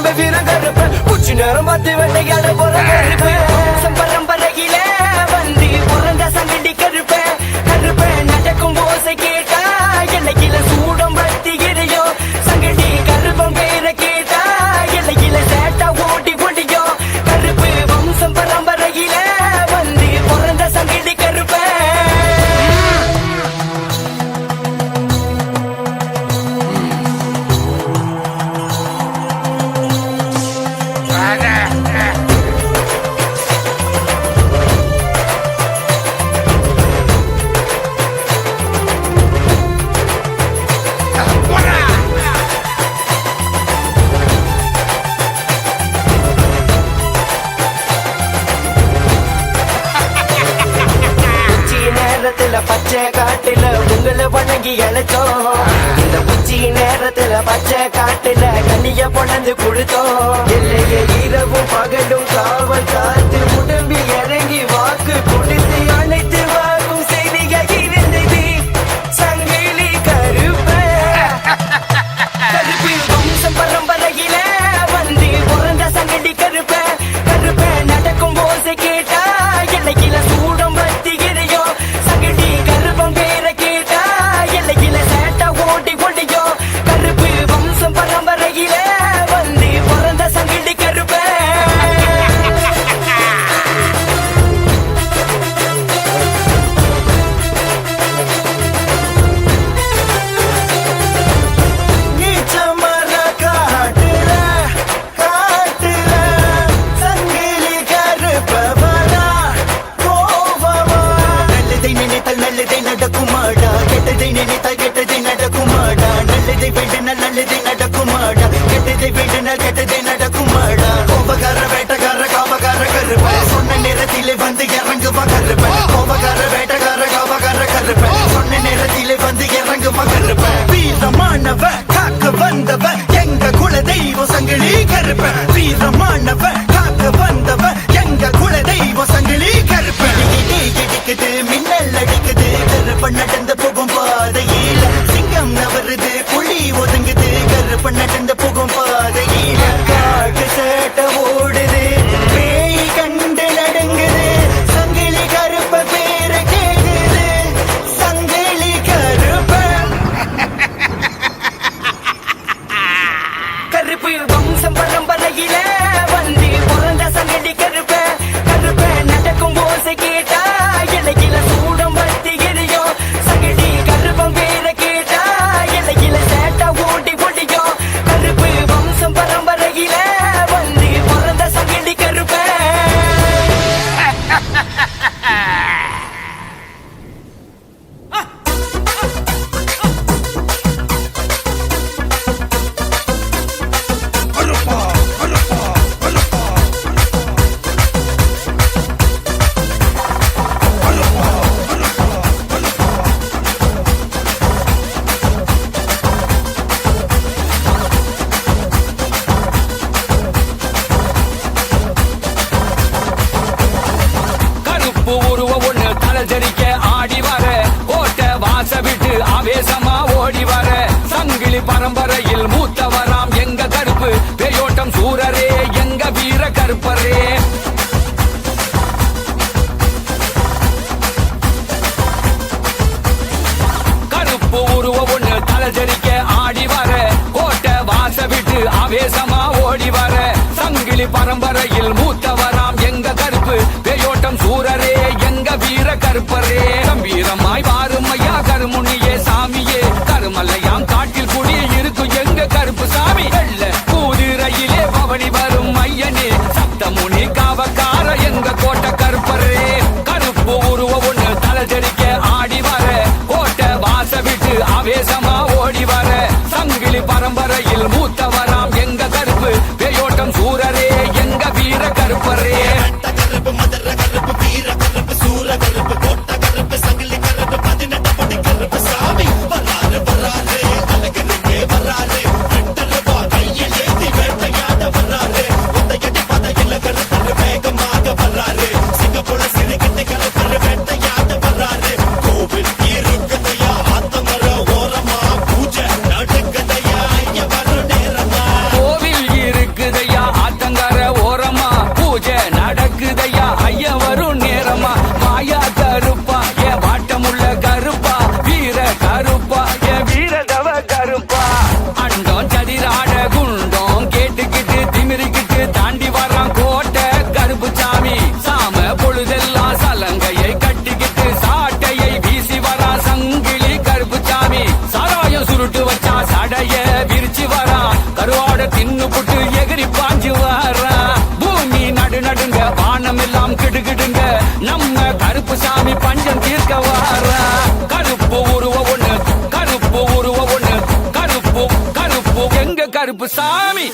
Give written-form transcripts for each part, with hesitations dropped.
தம்பி வீரம் கருப்ப உச்சி நேரம் பார்த்து வெள்ளையாட போற கருப்பு பரம்பரையில வந்து பிறந்த சங்கடி கருப்ப கருப்ப நடக்கும் ஓசை கேட்டா எல்லையில சூடம் பத்தி எரியோ சங்கடி கருப்பம் பேரை கேட்டா எல்லையில சேட்டா ஓட்டி ஓடியோ கருப்பு வம்சம் பரம்பரையில வந்து பிறந்த சங்கடி கருப்ப பச்சை காட்டுல உங்களை வணங்கி அழைச்சோம் இந்த உச்சி நேரத்துல பச்சை காட்டுல கண்ணிய பொழந்து கொடுத்தோம் எல்லைய இரவும் பகலும் காவல் காத்து உடம்பி இறங்கி வாக்கு கொடுத்து அனைத்து வாக்கும் செய்திகள் இருந்தது சங்கிலி கருப்ப கருப்பு வம்சம் பரம்பரையில வந்து பிறந்த சங்கடி கருப்ப கருப்ப நடக்கும் ஓசை கேட்டா எல்லையில சூடம் பத்தி எரியோ சங்கடி கருப்பம் பேரை கேட்டா எல்லையில சேட்டா ஓட்டி ஓடியோ கருப்பு வம்சம் பரம்பரையில வந்து பிறந்த சங்கடி கருப்ப நல்லதை நடக்குமாடா கெட்டதை நினைத்தால் கெட்டதை நடக்குமாடா நல்லதை வேண்டினால் நல்லதை நடக்குமாடா கெட்டதை வேண்டினால் கெட்டதை நடக்குமாடா கோபக்கார வேட்டக்கார காவக்கார கருப்ப சொன்ன நேரத்திலே வந்து இறங்குவா கருப்ப கோபக்கார வேட்டக்கார காவக்கார கருப்ப சொன்ன நேரத்திலே வந்து இறங்குவா கருப்ப வீரமானவ காக்க வந்தவ எங்க குல தெய்வ சங்கிலி கருப்ப வீரமானவ காக்க வந்தவ எங்க குல தெய்வ சங்கிலி கருப்ப இடிக்குது மின்னல் அடிக்குது கருப்ப நடந்து போகும் பாதையில சிங்கம் நவருது புலி ஒதுங்குது கருப்ப நடந்து போகும் பாதையில காட்டு சேட்ட ஓடுது பேய் கண்டு நடுங்குது சங்கிலி கருப்ப பேரு கேக்குது சங்கிலி கருப்ப கருப்பு வம்சம் பரம்பரையில வந்து பிறந்த சங்கடி கருப்ப கருப்ப நடக்கும் ஓசை கேட்டா எல்லையில சூடம் பத்தி எரியோ சங்கடி கருப்பம் பேரை கேட்டா எல்லையில சேட்டா ஓட்டி ஓடியோ கருப்பு வம்சம் பரம்பரையில வந்து பிறந்த சங்கடி கருப்ப கருப்பு உருவ ஒண்ணு தலஜரிக்க ஆடி வர கோட்ட வாச விட்டு ஆவேசமா ஓடி வர சங்கிலி பரம்பரையில் மூத்தவராம் எங்க கருப்பு பேயோட்டம் சூரரே எங்க வீர கருப்பரே கருப்பு உருவ ஒண்ணு தலஜரிக்க ஆடி வர கோட்ட வாச விட்டு ஆவேசமா ஓடி வர சங்கிலி பரம்பரையில் மூத்தவராம் எங்க கருப்பு பேயோட்டம் சூரரே எங்க வீர கருப்பரே கம்பீரமாய் வாரும் ஐயா கருமுனியே சாமியே கருமல்லையாம் காட்டில் குடி இருக்கும் எங்க கருப்பு சாமி வெள்ள குதிரையிலே பவனி வரும் ஐயனே சப்தமுனி காவக்கார எங்க கோட்டை கருப்பரே கருப்பு உருவ ஒண்ணு தலஜரிக்க ஆடி வர கோட்டை வாச விட்டு ஆவேசமா ஓடி வர சங்கிலி பரம்பரையில் மூத்தவராம் எங்க கருப்பு பேயோட்டம் சூரரே எங்க வீர கருப்பரே கருப்பு மதுர கருப்பு வீர கருப்பு சூர கருப்பு கோட்ட கருப்பு சங்கிலி கருப்பு தின்னு புட்டு எகிரி பாஞ்சு வாரா. பூமி நடு நடுங்க வானம் எல்லாம் கிடுகிடுங்க நம்ம கருப்பு சாமி பஞ்சம் தீர்க்க வாரா. கருப்பு உருவ ஒண்ணு கருப்பு உருவ ஒண்ணு கருப்பு கருப்பு எங்க கருப்பு சாமி.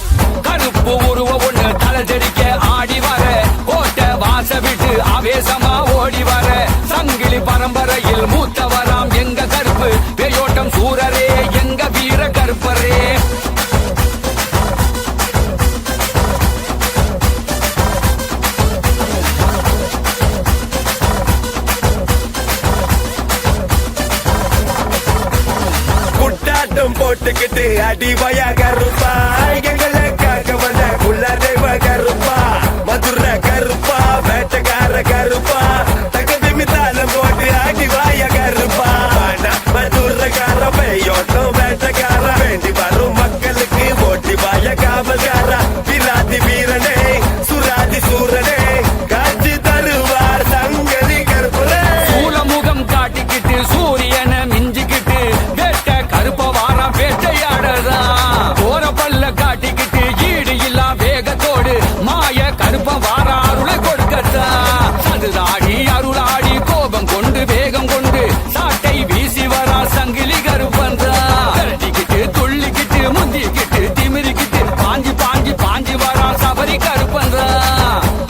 கருப்பு உருவ ஒண்ணு தலை ஜெரிக்க ஆடி வர கோட்டை வாச விட்டு ஆவேசமா ஓடி வர. சங்கிலி பரம்பரையில் மூத்தவராம் எங்க கருப்பு பேயோட்டம் சூரரே எங்க வீர கருப்பரே. குட்டாட்டம் போட்டுக்கிட்டு அடிவயா கருப்பா எங்களை காக்க வந்த குள்ள தெய்வ கருப்பா. மதுரை கருப்பா வேட்டக்கார கருப்பா தகதி தாளம் போட்டு அடிவாய கருப்பா. மதுரைக்கார பெய்யோட்டம் வேட்டக்கார வேண்டி வரும் மக்களுக்கு ஓட்டி வாய காவல்கார. விராதி வீரனே சுராதி சூரனே காட்சி தருவார் சங்கரி கருப்புரே. சூலமுகம் காட்டிக்கிட்டு சூரியனை மிஞ்சிக்கிட்டு வேட்ட கருப்ப வாரம் வேட்டையாடதா. போற பல்ல காட்டிக்கிட்டு ஈடு இல்லா வேகத்தோடு மாய கருப்ப வார அருளை கொடுக்கத்தா. அதுதாடி அருளாடி கோபம் கொண்டு வேகம் கொண்டு சாட்டை வீசி வரா சங்கிலி கருப்பன்றா. கரட்டிக்கிட்டு துள்ளிக்கிட்டு முந்திக்கிட்டு திமிரிக்கிட்டு பாஞ்சி பாஞ்சி பாஞ்சி வரா சபரி கருப்பன்றா.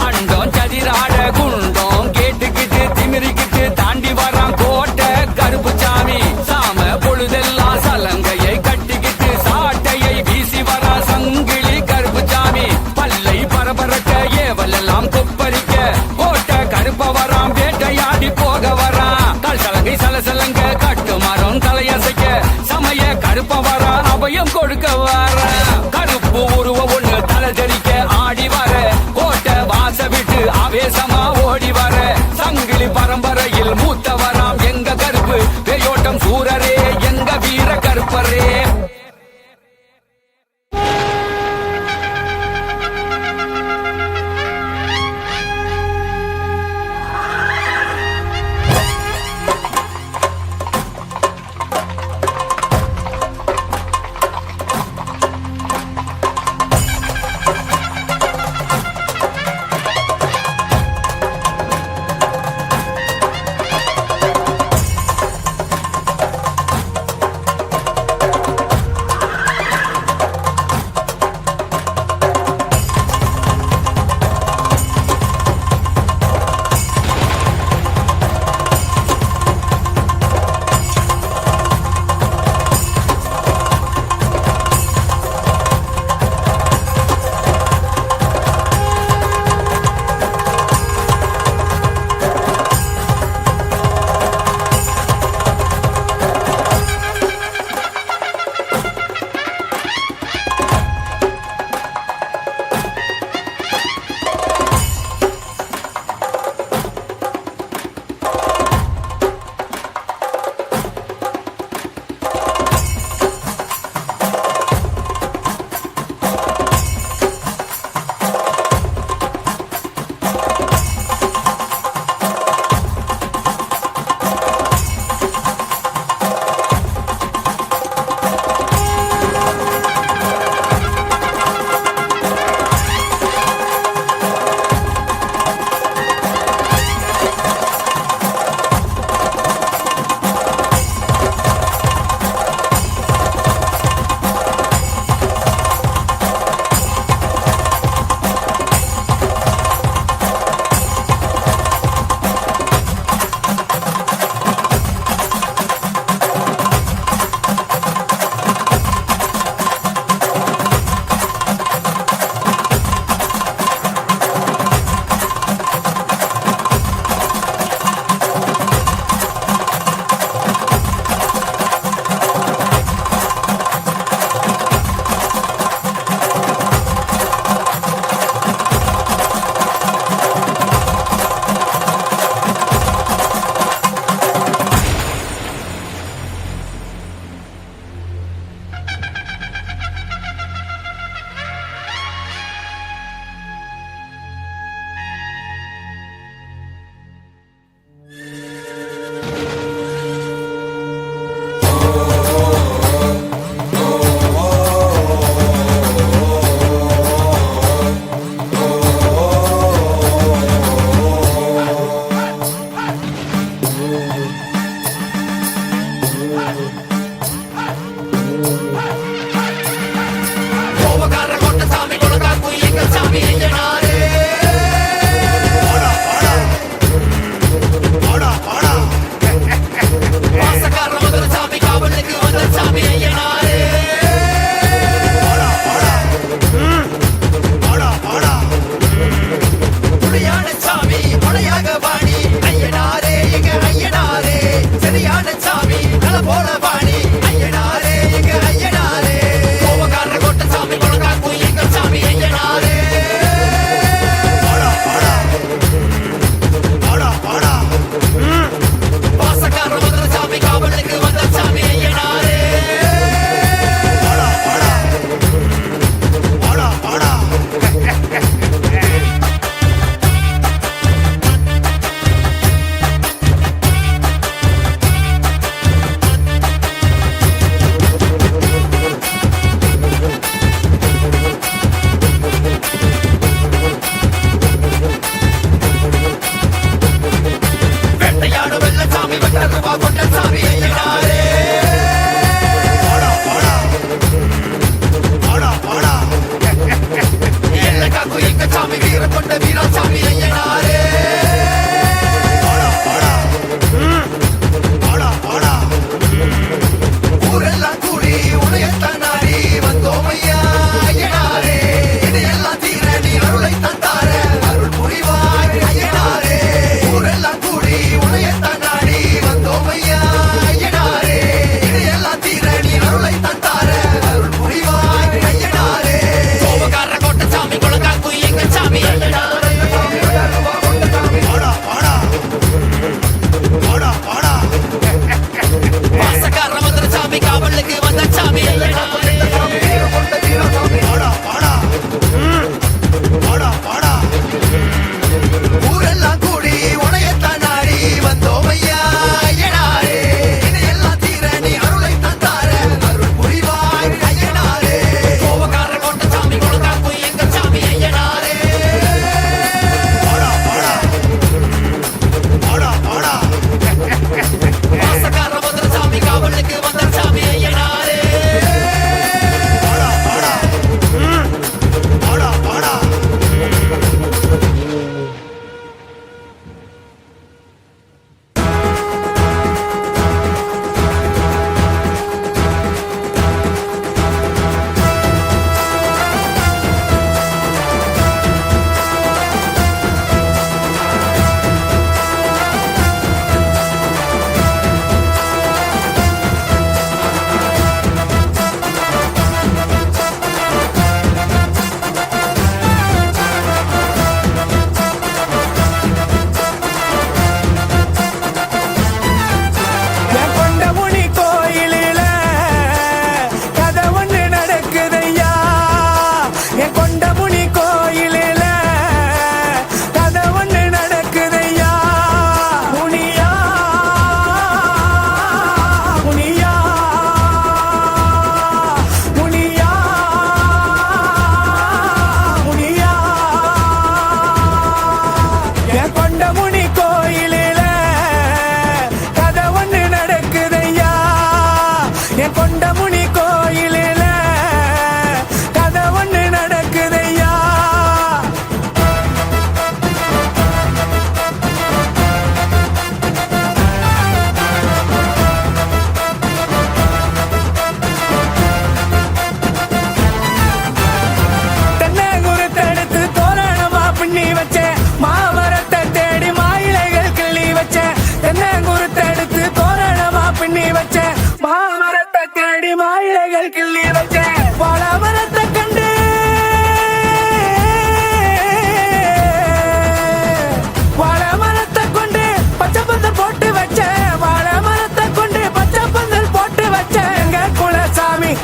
அண்டம் சதிராட குண்டம் கேட்டுக்கிட்டு திமிரிக்கிட்டு தாண்டி வரான் கோட்டை கருப்பு சாமி. சாம பொழுதெல்லாம் சலங்கையை கட்டிக்கிட்டு சாட்டையை வீசி வரா சங்கிலி கருப்பு சாமி. பல்லை பரபரக்க ஏவல் எல்லாம் கொப்பரிக்க கோட்டை கருப்ப வரான் வேட்டையாடி போக வரான். கல் சலங்கை சலசலங்க கட்டு மரம் தலையசைக்க சமய கருப்ப வரா அபயம் கொடுக்க வர. கருப்பு உருவ ஒண்ணு தலை ஜெரிக்க ஆடி வர கோட்டை வாச விட்டு ஆவேசமா ஓடி வர. சங்கிலி பரம்பரையில் மூத்தவராம் எங்க கருப்பு பேயோட்டம் சூரரே எங்க வீர கருப்பரே.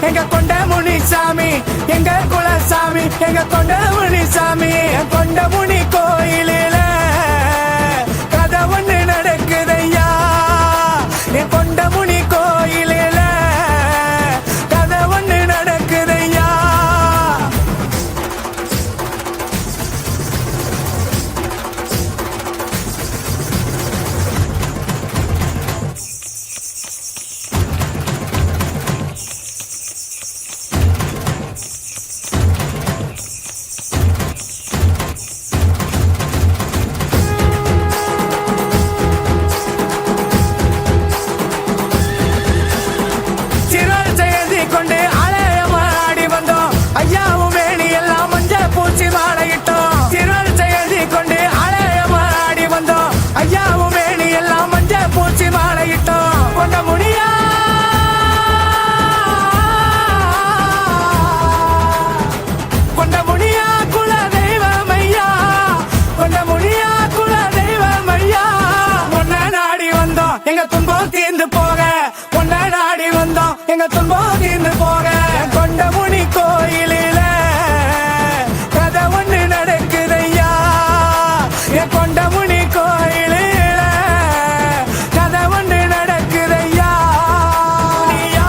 எங்க கொண்டமுனி சாமி எங்க குலசாமி எங்க கொண்டமுனி சாமி கொண்டமுனி கோயிலில கதை ஒண்ணு நடக்குதையா என் கொண்டமுனி கோயிலில கதை ஒண்ணு நடக்குதையா சிறார் செய்தி கொண்டு ஆலயமாடி வந்தோம் ஐயாவும் வேணி எல்லாம் மஞ்சள் பூச்சி மாலையிட்டோம் சிறார் செய்தி கொண்டு ஆலயமாடி வந்தோம் ஐயாவும் வேணி எல்லாம் மஞ்சள் பூச்சி மாலையிட்டோம் கொண்ட முடியா கொண்ட முடியா குல தெய்வம் ஐயா கொண்ட முடியா குல தெய்வம் ஐயா ஒன்ன நாடி வந்தோம் எங்க துன்பம் தீர்ந்து போக ஒன்ன நாடி வந்தோம் எங்க துன்பம் தீர்ந்து போக கொண்ட முனி கோயிலில கதை ஒண்ணு நடக்குதையா என் கொண்ட முனி கோயிலில கதை ஒண்ணு நடக்குதையா முனியா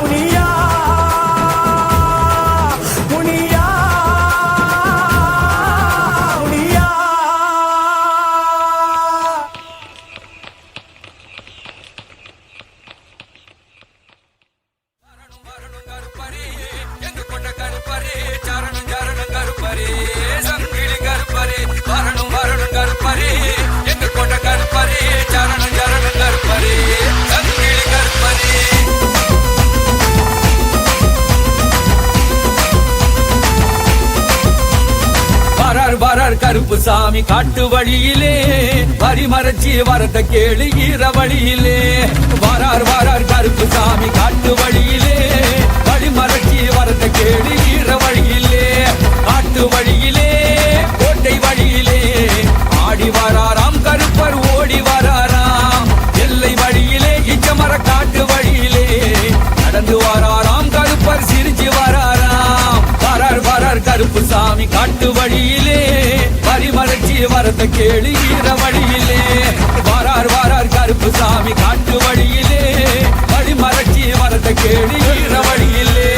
முனியா முனியா முனியா எங்க கொண்ட கருப்பரே சரணம் சரணம் கருப்பரே சங்கிலி கருப்பரே வரணும் வரணும் கருப்பரே எங்க கொண்ட கருப்பரே சரணம் சரணம் கருப்பரே சங்கிலி கருப்பரே வரார் வரார் கருப்பு சாமி காட்டு வழியிலே வரிமறைச்சி வரத கேளு ஈர வழியிலே வரார் வரார் கருப்பு சாமி காட்டு வழியிலே வரிமறைச்சி வரத கேளு ஈர வழியிலே காட்டு வழியிலே கோட்டை வழியிலே ஆடி வராராம் கருப்பர் ஓடி வராராம் எல்லை வழியிலே இச்சமர காட்டு வழியிலே நடந்து வராராம் கருப்பர் சிரிச்சு வராராம் வரார் வரார் கருப்பு சாமி காட்டு வழியிலே வரிமறைச்சி வரத கேளு ஈர வழியிலே வரார் வரார் கருப்பு சாமி காட்டு வழியிலே வரிமறைச்சி வரத கேளு ஈர வழியிலே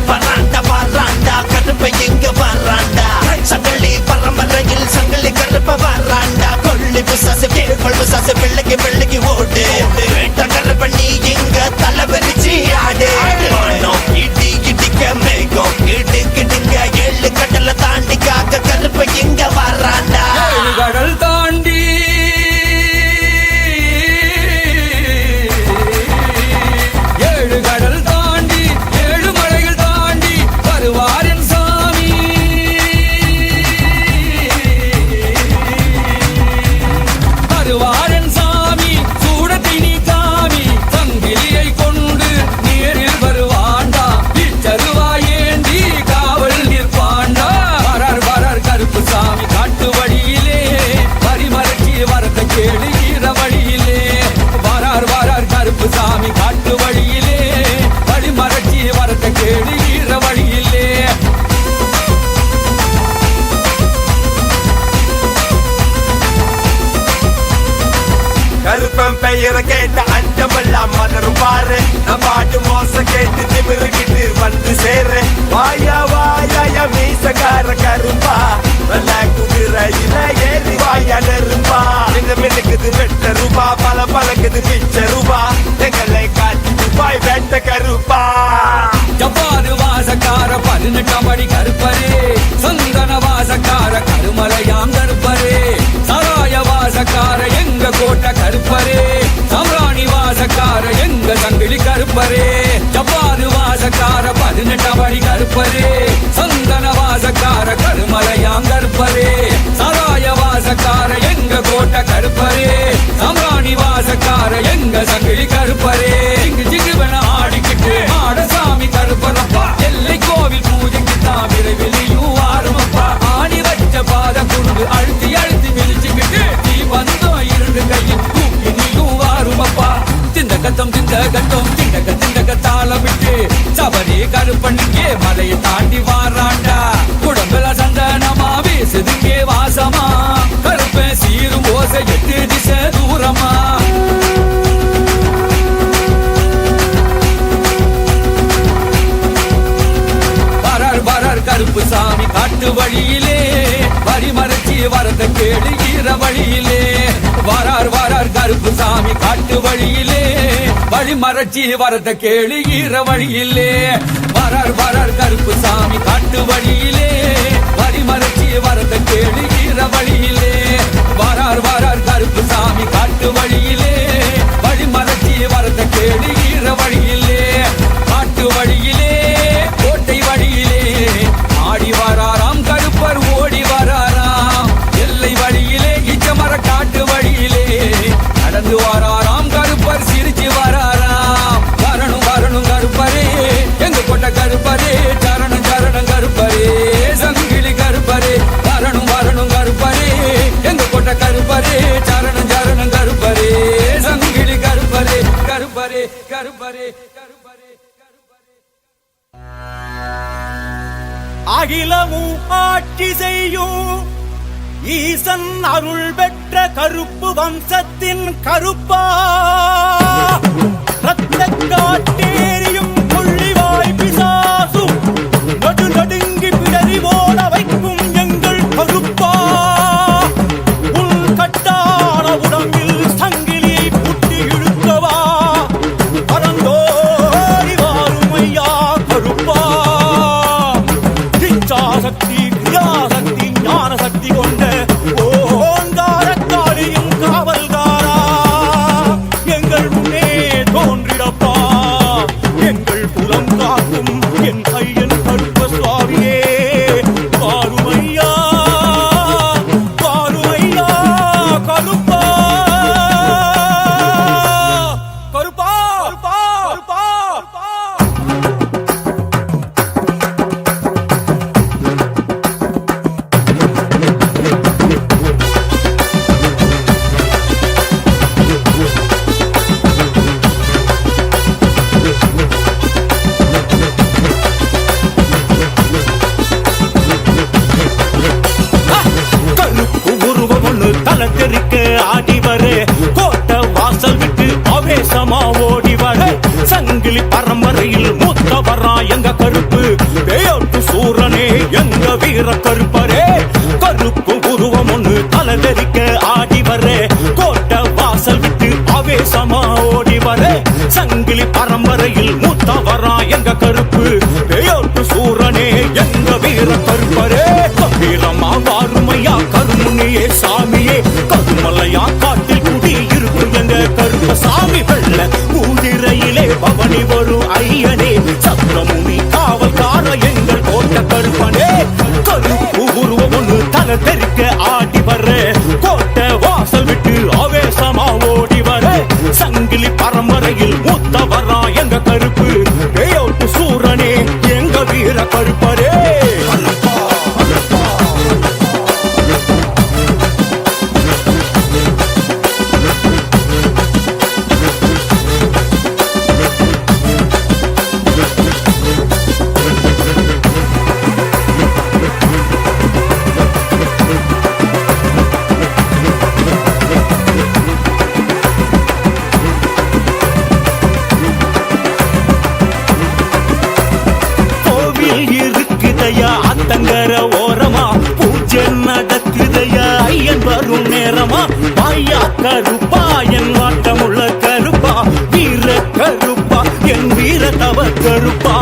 வராண்டா வராண்டா கருப்பை எங்க வராண்டா சங்கலி பரம்பரையில் சங்கலி கருப்ப வராண்டா கொள்ளி பிசாசு கேள்வள் பிசாசு வெள்ளைக்கு வெள்ளைக்கு ஓடு வேட்ட கருப்ப நீ எங்க தலைவரிச்சு ஆடு வானம் இடி இடிக்க மேகம் இடு கிடுங்க ஏழு கடலை தாண்டி காக்க கருப்ப எங்க வராண்டா ஏழு கடல் தாண்டி ஏழு கடல் தாண்டி ஏழு மலைகள் தாண்டி வருவார் என் சாமி வருவார் என் சாமி சூடத்தை நீ காமி சங்கிலியை கொண்டு நேரில் வருவாண்டா இச்சருவாயேந்தி காவல் நிற்பாண்டா வரார் வரார் கருப்பு சாமி காட்டு வழியிலே வரிமறைச்சி வரத கேளு ஈர வழியிலே வரார் வரார் கருப்பு சாமி காட்டு வழியிலே வரிமறைச்சி வரத கேளு ஈர வழியிலே கருப்பன் பெயரை கேட்ட அண்டமெல்லாம் மலரும் பாரு நான் பாட்டு மோச கேட்டு திமிருகிட்டு வந்து சேரு வாயா வாயா மீசக்கார கருப்பா வெள்ள குதிரையில ஏறி வாயா நெருப்பா இந்த மின்னுக்குது வெட்ட ரூபா பல பழக்குது பிச்ச ரூபா எங்களை காட்டி துபாய் வெட்ட கருப்பா ஜப்பாரு வாசக்கார 18ஆம் படி கருப்பரே சந்தன வாசக்கார கருமலையாம் கருப்பரே சராய வாசக்கார எங்க கோட்டை கருப்பரே சம்ராணி வாசக்கார எங்க சங்கிலி கருப்பரே ஜப்பாரு வாசக்கார 18ஆம் படி கருப்பரே சந்தன வாசக்கார கருமலையாம் கருப்பரே சராய வாசக்கார எங்க கோட்டை கருப்பரே சம்ராணி வாசக்கார எங்க சங்கிலி கருப்பரே இங்கு ஜிகுவன ஆடிக்கிட்டு ஆடசாமி கருப்பரப்பா எல்லை கோவில் பூஜைக்கு தான் விரைவிலையும் ஆரம்பப்பா ஆடி வச்ச பாத குழுந்து அழுத்தி அழுத்தி மிதிச்சுக்கிட்டு நீ வந்தோம் இருந்து கையில் தூக்கி நீயும் வாருமப்பா திந்த கத்தம் இங்கே மலையை தாண்டி வாராண்டா குடம்புல சந்தனமா வீசுதுங்கே வாசமா கருப்ப சீரும் ஓசை 8 திசை தூரமா கருப்பு சாமி காட்டு வழியிலே வரிமறைச்சி வரத கேடு ஈர வழியிலே வாரார் கருப்பு சாமி காட்டு வழியிலே வழிமறைச்சி வரத கேடு ஈர வழியிலே வாரார் கருப்பு சாமி காட்டு வழியிலே வரிமறைச்சி வரத கேடு ஈர வழியிலே வாரார் கருப்பு சாமி காட்டு வழியிலே வழிமறைச்சி வரத கேடு ஈர வழியிலே காட்டு வழியிலே கோட்டை வழியிலே ஆடி வராராம் கருப்பர் ஓடி வராராம் எல்லை வழியிலே இச்சமர காட்டு வழியிலே நடந்து வராராம் கருப்பர் சிரிச்சு வராராம் வரணும் கருப்பரே எங்க கொண்ட கருப்பரே சரணம் கருப்பரே சங்கிலி கருப்பரே வரணும் கருப்பரே எங்க கொண்ட கருப்பரே சரணம் கருப்பரே சங்கிலி கருப்பரே அகிலமும் ஆட்சி செய்யும் ஈசன் அருள் பெற்ற கருப்பு வம்சத்தின் கருப்பா ரத்த காட்டேரியும் கொள்ளிவாய் பிசாசும் நடுநடுங்கி பிடரி ஓட வைக்கும் எங்கள் கருப்பா உள் கட்டான உடம்பில் சங்கிலியை புட்டி இழுக்கவா பரந்தோடி வாரும் ஐயா கருப்பா சக்தி கிரியாசக்தி ஞான சக்தி கொண்ட ஓங்கார காளியும் காவல்காரா எங்கள் முன்னே தோன்றிடப்பா எங்கள் புலம் காக்கும் என் ஐயன் கருப்ப சுவாமியே பாருமையா கருப்பா கருப்பா தெறிக்க ஆடி வர கோட்டை வாசல் விட்டு ஆவேசமா ஓடி வர சங்கிலி பரம்பரையில் மூத்த வரா எங்க கருப்பு பேயோட்டு சூரனே எங்க வீர கருப்பரே கருப்பு உருவம் ஒண்ணு தலை தெறிக்க ஆடி வர கோட்டை வாசல் விட்டு ஆவேசமா ஓடி வர சங்கிலி பரம்பரையில் மூத்த வரா எங்க கருப்பு பேயோட்டு சூரனே எங்க வீர கருப்பரே கம்பீரமா வாருமையா கருமுனியே சாமியே கருமலையா காட்டில் குடி இருக்கும் எங்க கருப்ப சாமி வெள்ள ஊதிரையிலே பவனி வரும் ஐயனே சப்ரமுனி காவல்கார எங்கள் கோட்ட கருப்பனே கருப்பு உருவம் ஒண்ணு தலை தெறிக்க ஆடி வர கோட்டை வாசல் விட்டு ஆவேசமா ஓடி வர சங்கிலி பரம்பரையில் மூத்த வரா எங்க கருப்பு பேயோட்டு சூரனே எங்க வீர கருப்பரே அத்தங்கர ஓரமா பூஜை நடக்குதையா ஐயன் வரும் நேரமா ஐயா கருப்பா என் வாட்டமுள்ள கருப்பா வீர கருப்பா என் வீர தவ கருப்பா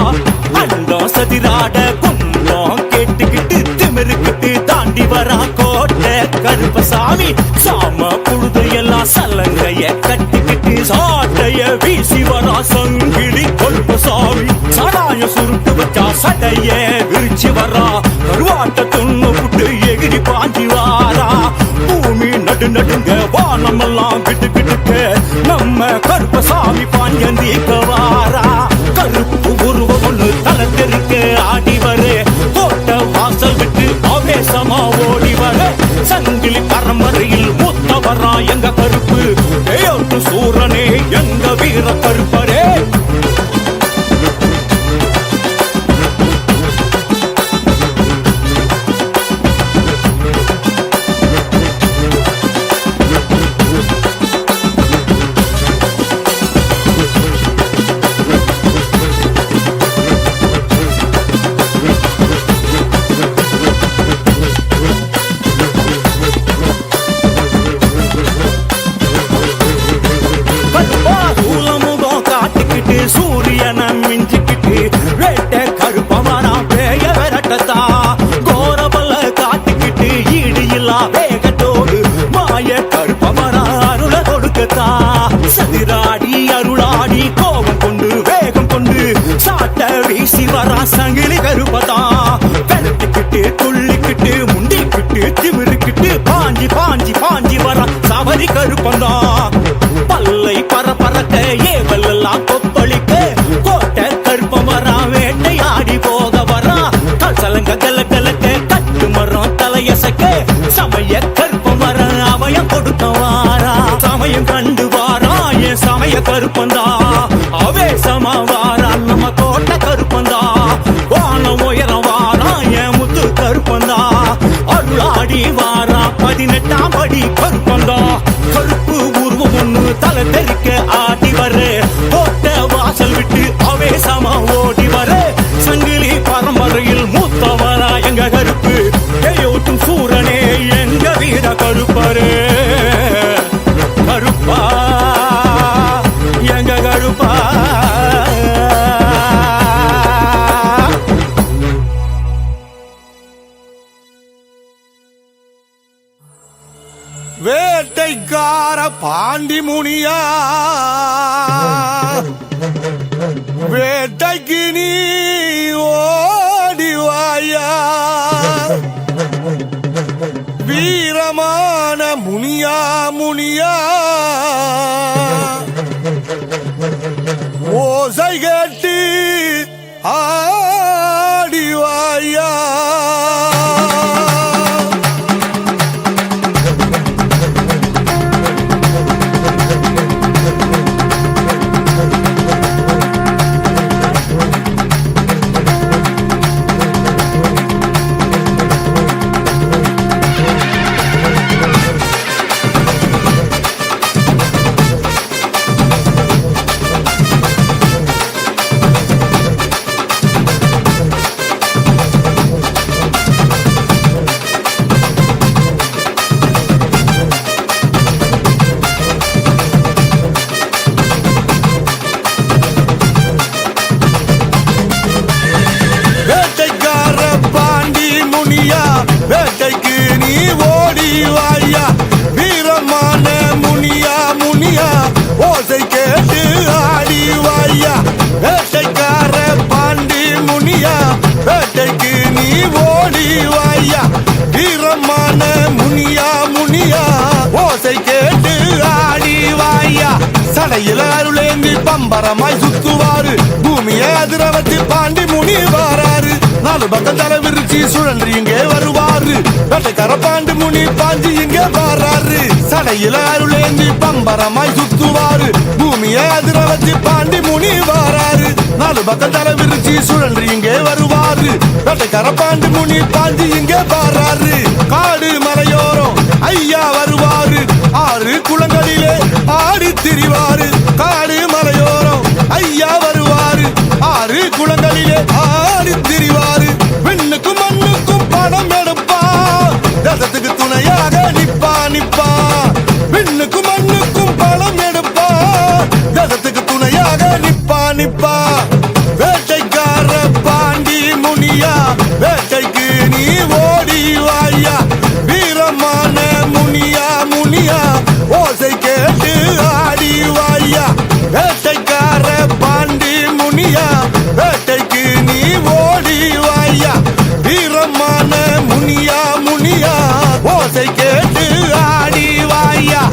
அண்டம் சதிராட குண்டம் கேட்டுக்கிட்டு திமிருக்கிட்டு தாண்டி வரா கோட்டை கருப்பசாமி சாம புழுது எல்லாம் சலங்கைய கட்டிக்கிட்டு சாட்டைய வீசி வரா சங்கிலி கருப்பசாமி சடாய சுருட்டு வச்சா சடைய விரிச்சு வரா கருவாட்ட துண்ணு புட்டு எகிரி பாஞ்சி வாரா பூமி நடுங்க வானமெல்லாம் கிட்டு கிட்டுக்க நம்ம கருப்பசாமி பாஞ்சந்திக்க வாரா கருப்பு உருவம் ஒண்ணு தலை தெறிக்க ஆடி வர கோட்டை வாசல் விட்டு ஆவேசமா ஓடி வர சங்கிலி பரம்பரையில் மூத்த வரா எங்க கருப்பு பேயோட்டு சூரனே எங்க வீர கருப்பரே சங்கிலி கருப்பதான் வெளுத்துக்கிட்டு துள்ளிக்கிட்டு முண்டிக்கிட்டு திமிருக்கிட்டு பாஞ்சி பாஞ்சி பாஞ்சி வர சபரி கருப்பந்தான் பல்லை பரப்பறக்க ஏவலெல்லாம் கொப்பளிக்க கோட்டை கருப்பம் வரா வேட்டையாடி போக வரா கசலங்க கல கலக்க கட்டு மரம் தலையசக்க சமய கருப்பம் வர அவயம் கொடுக்க வாரா சமயம் கண்டு வாரா என் சமய கருப்பந்தா அவேசமா வாரா நம்ம கோட்டை கருப்பந்தா வானம் உயரம் வாரா என் முத்து கருப்பந்தா அருளாடி வாரா 18ஆம் படி கருப்பந்தா கருப்பு உருவம் ஒண்ணு தலை தெறிக்க ஆடி வர கோட்டை வாசல் விட்டு அவேசமா ஓடி வர சங்கிலி பரம்பரையில் மூத்தவரா எங்க கருப்பு கையோட்டும் சூரனே எங்க வீர கருப்பரே கருப்பா எங்க கருப்பா வேட்டைக்கார பாண்டி முனியா வேட்டைக்கு நீ ஓடிவாயா வீரமான முனியா முனியா ஓசை கேட்டு ஆடிவாயா வேட்டைக்கு நீ ஓடிவாயா வீரமான முனியா முனியா ஓசை கேட்டு ஆடிவாயா வேட்டைக்கார பாண்டி முனியா வேட்டைக்கு நீ ஓடிவாயா வீரமான முனியா முனியா ஓசை கேட்டு ஆடிவாயா சடையில அருளேந்தி பம்பரமாய் சுத்துவாரு பூமியை அதிரவத்தி பாண்டி முனி வாராரு நாலு பக்கம் தலை விரிச்சி சுழன்று இங்கே வருவாரு வேட்டைக்கார பாண்டி முனி பாஞ்சி இங்கே வாராரு சடையில அருளேந்தி பம்பரமாய் சுத்துவாரு பூமியை அதிரவத்தி பாண்டி முனி வாராரு நாலு பக்கம் தலை விரிச்சி சுழன்று இங்கே வருவாரு வேட்டைக்கார பாண்டி முனி பாஞ்சி இங்கே வாராரு காடு மலையோரம் ஐயா வருவாரு ஆறு குளங்களிலே ஆடி திரிவாரு காடு மலையோரம் ஐயா வருவாரு ஆறு குளங்களிலே ஆடி திரிவாரு விண்ணுக்கும் மண்ணுக்கும் படம் எடுப்பா தேசத்துக்கு துணையாக நிப்பா நிப்பா விண்ணுக்கும் மண்ணுக்கும் படம் எடுப்பா தேசத்துக்கு துணையாக நிப்பா நிப்பா வேட்டைக்கார பாண்டி முனியா வேட்டைக்கு நீ ஓடிவாயா வீரமான முனியா முனியா ஓசை கேட்டு ஆடிவாயா வேட்டைக்கார பாண்டி முனியா வேட்டைக்கு நீ ஓடிவாயா வீரமான முனியா முனியா ஓசை கேட்டு ஆடிவாயா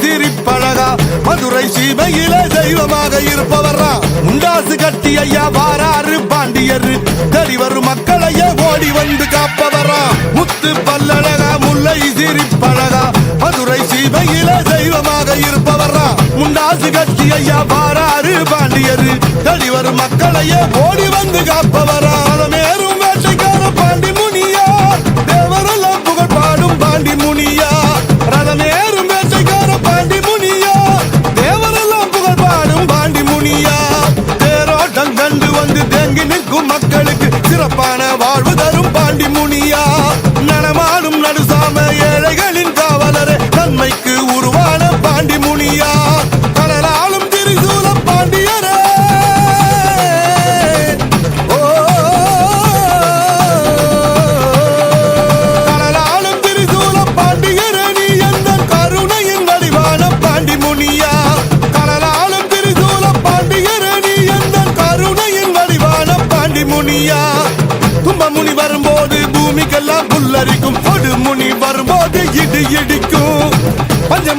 சிரிப்பழகா மதுரை சீமையில தெய்வமாக இருப்பவரா முண்டாசு கட்டி ஐயா வாராறு பாண்டியரு தேடி வரும் மக்களையே ஓடி வந்து காப்பவரா முத்து பல்லழகா முல்லை சிரிப்பழகா மதுரை சீமையில தெய்வமாக இருப்பவரா முண்டாசு கட்டி ஐயா வாராறு பாண்டியரு தேடி வரும் மக்களையே ஓடி வந்து காப்பவரா மேலும் வேட்டைக்கார பாண்டி முனியா தேவரெல்லாம் புகழ் பாடும் பாண்டி முனியா ரதமேறும் வேட்டைக்கார பாண்டி முனியா தேவரெல்லாம் புகழ் பாடும் பாண்டி முனியா தேரோட்டம் கண்டு வந்து தேங்கி நிற்கும் மக்களுக்கு சிறப்பான வாழ்வு தரும் பாண்டி முனியா நடமாடும்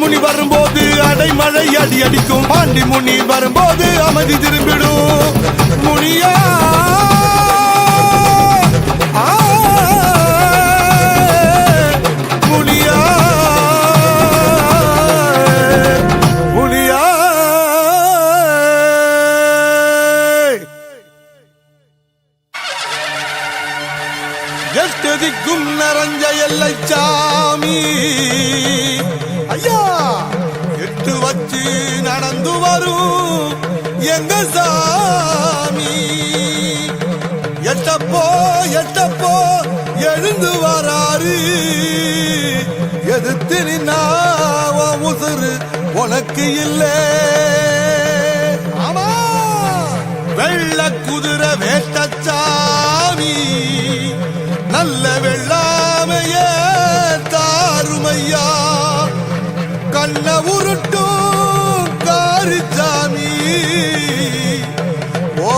முனி வரும்போது அடைமழை அடி அடிக்கும், பாண்டி முனி வரும்போது அமைதி திரும்பிடும். முனியா முனியா முனியா எட்டு திக்கும் நிறைஞ்ச எல்லை சாமி ஐயா, எட்டு வச்சு நடந்து வரும் எங்க சாமி. எட்டப்போ எட்டப்போ எழுந்து வராரு, எதிர்த்து நின்னாவ உசுறு உனக்கு இல்லை. ஆமா, வெள்ள குதிரை வேட்டச்சாமி, நல்ல வெள்ளாமையே தாருமையா, கண்ண உருட்டும் காரிச்சாமி, ஓ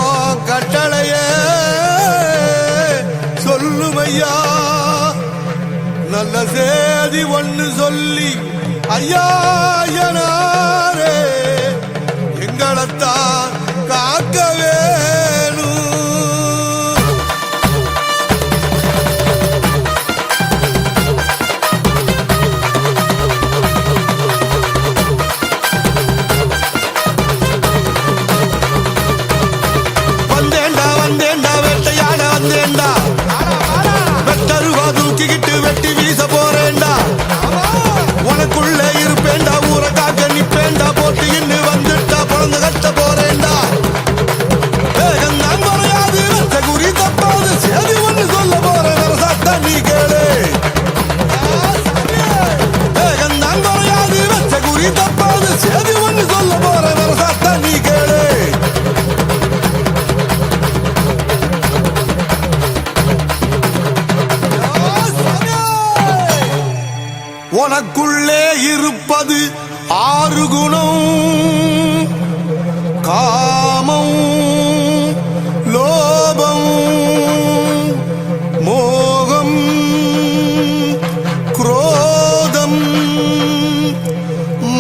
கட்டளைய சொல்லுமையா. நல்ல சேதி ஒண்ணு சொல்லி ஐயா எனாரே எங்களைத்தான் காக்க வேணும். வந்தேண்டா வந்தேண்டா வேட்டையாட வந்தேண்டா, வெட்டருவா தூக்கிக்கிட்டு வெட்டி வீச போறேண்டா. உனக்குள்ள இருப்பேண்டா, ஊரை காக்க நிப்பேண்டா, போட்டு இன்னு வந்துட்டா பிறந்து கட்ட போறேண்டா. வேகந்தான் குறையாது, வச்ச குறி தப்பாது, சேதி ஒண்ணு சொல்ல போறேன் வரசாட்டா நீ கேளு. வேகந்தான் குறையாது, வச்ச குறி தப்பாது, சேதி ஒண்ணு சொல்ல போறேன் வரசாட்டா நீ கேளு. உனக்குள்ளே இருப்பது 6 குணம், காமம், லோபம், மோகம், குரோதம்,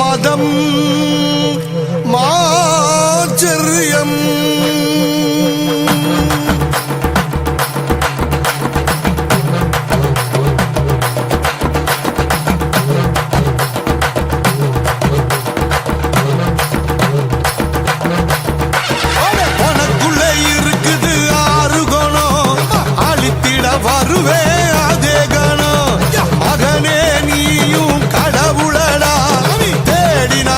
மதம், மாச்சரியம். உனக்குள்ளே இருக்குது 6 குணம், அழித்திட வருவே அதே கணம். மகனே நீயும் கடவுளடா, தேடினா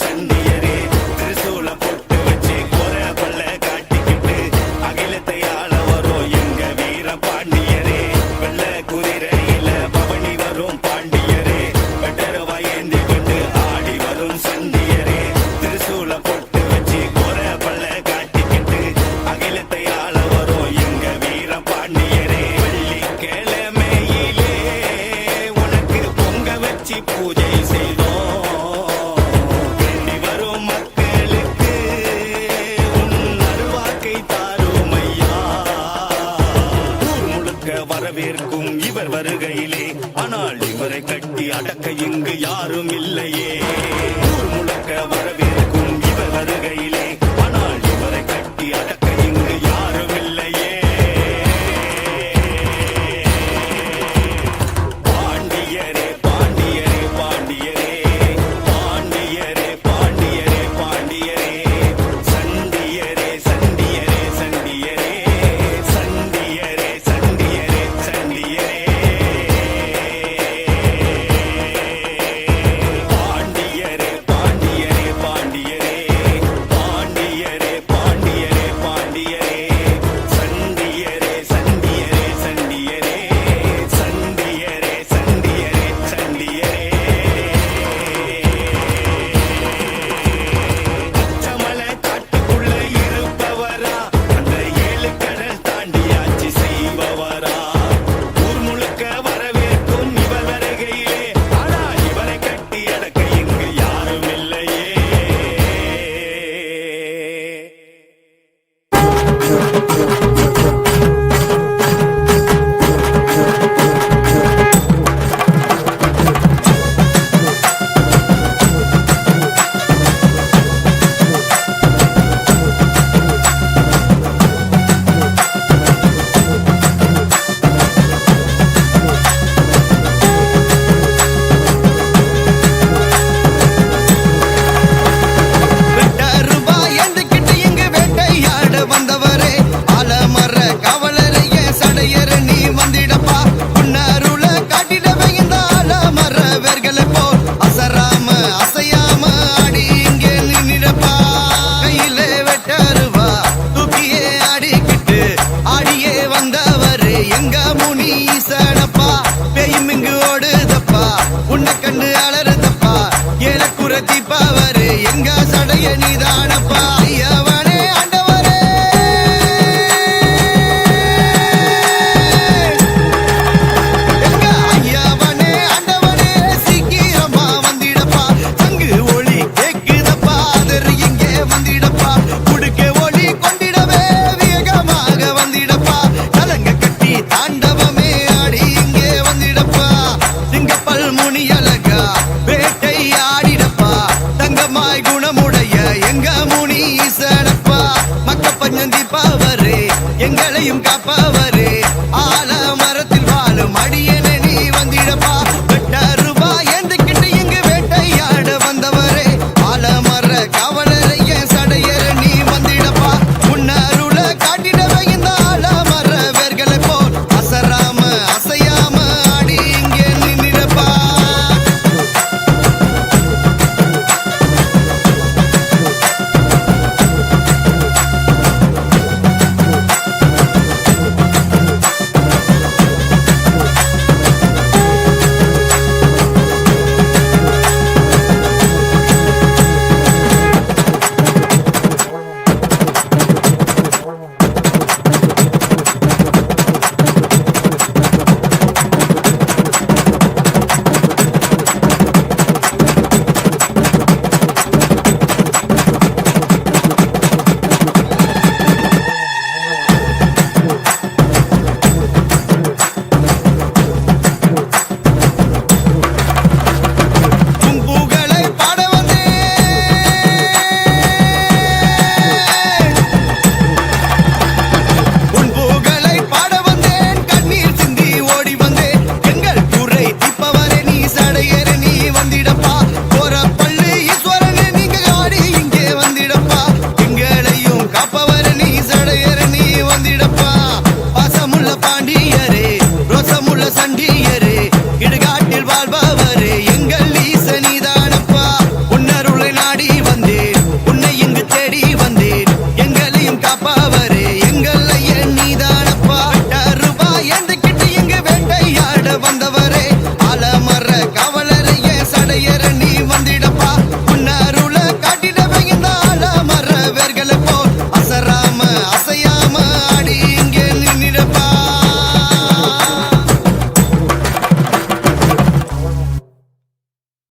சண்டியரே திருசூல பொட்டு வச்சு கோர பல்ல காட்டிக்கிட்டு அகிலத்தை ஆள வரும் எங்க வீர பாண்டியரே வெள்ள குதிரையில பவனி வரும் பாண்டியரே வெட்டரவா ஏந்தி கொண்டு ஆடி வரும் சண்டியரே திருசூல பொட்டு வச்சு கோர பல்ல காட்டிக்கிட்டு அகிலத்தை ஆள வரும் எங்க வீர பாண்டியரே வெள்ளிக்கிழமையிலே உனக்கு பொங்க வச்சு பூஜை செய்தோம் வேண்டி வரும் மக்களுக்கு உன் அருள்வாக்கை தாரும் ஐயா ஊர் முழுக்க வரவேற்கும் இவர் வருகையிலே ஆனால் இவரை கட்டி அடக்க இங்கு யாரும் இல்லையே ஊர் முழுக்க வரவேற்கும் இவர் வருகையிலே ஆனால் இவரை கட்டி அடக்க இங்கு யாரும் இல்லையே பாண்டியரே பாண்டியரே பாண்டியரே பாண்டியரே பாண்டியரே பாண்டியரே சண்டியரே சண்டியரே சண்டியரே சண்டியரே சண்டியரே சண்டியரே பாண்டியரே பாண்டியரே பாண்டியரே பாண்டியரே பாண்டியரே பாண்டியரே சண்டியரே சண்டியரே சண்டியரே சண்டியரே சண்டியரே சண்டியரே அச்சமலை காட்டுக்குள்ள இருப்பவரா அந்த ஏழு கடல் தாண்டி ஆட்சி செய்பவரா ஊர் முழுக்க வரவேற்கும் இவர் வருகையிலே ஆனா இவரை கட்டி அடக்க இங்கு யாரும் இல்லையே வெட்டருவா எந்துக்கிட்டு இங்கு வேட்டையாட வந்தவரே ஆலமர கவலரைய சடையர நீ வந்திடப்பா உன்னருள காட்டிடவே இந்த ஆலமர வேர்களை போ அசராம அசையாம ஆடி இங்கே நின்னிடப்பா கையில வெட்டருவா தூக்கியே ஆடிக்கிட்டு ஆடியே வந்தவரே எங்க முனி ஈசனப்பா பேயும் இங்கு ஓடுதப்பா உன்னை கண்டு அலறுதப்பா ஏலக்குற தீப்பாவரே எங்க சடைய நீதானப்பா ஐயவனே ஆண்டவரே எங்க ஐயவனே ஆண்டவனே சீக்கிரமா வந்திடப்பா சங்கு ஒளி கேக்குதப்பா அதர் இங்கே வந்திடப்பா குடுக்க ஒளி கொண்டிடவே வேகமாக வந்திடப்பா கலங்க கட்டி தாண்டவமே ஆடி இங்கே வந்திடப்பா சிங்கப்பல் முனி அழகா வேட்டை ஆடிடப்பா தங்கமாய் குணமுடைய எங்க முனி ஈசனப்பா மக்க பஞ்சந்தி பாவரே எங்களையும் காப்பவரே ஆல மரத்தில் வாழும் அடிய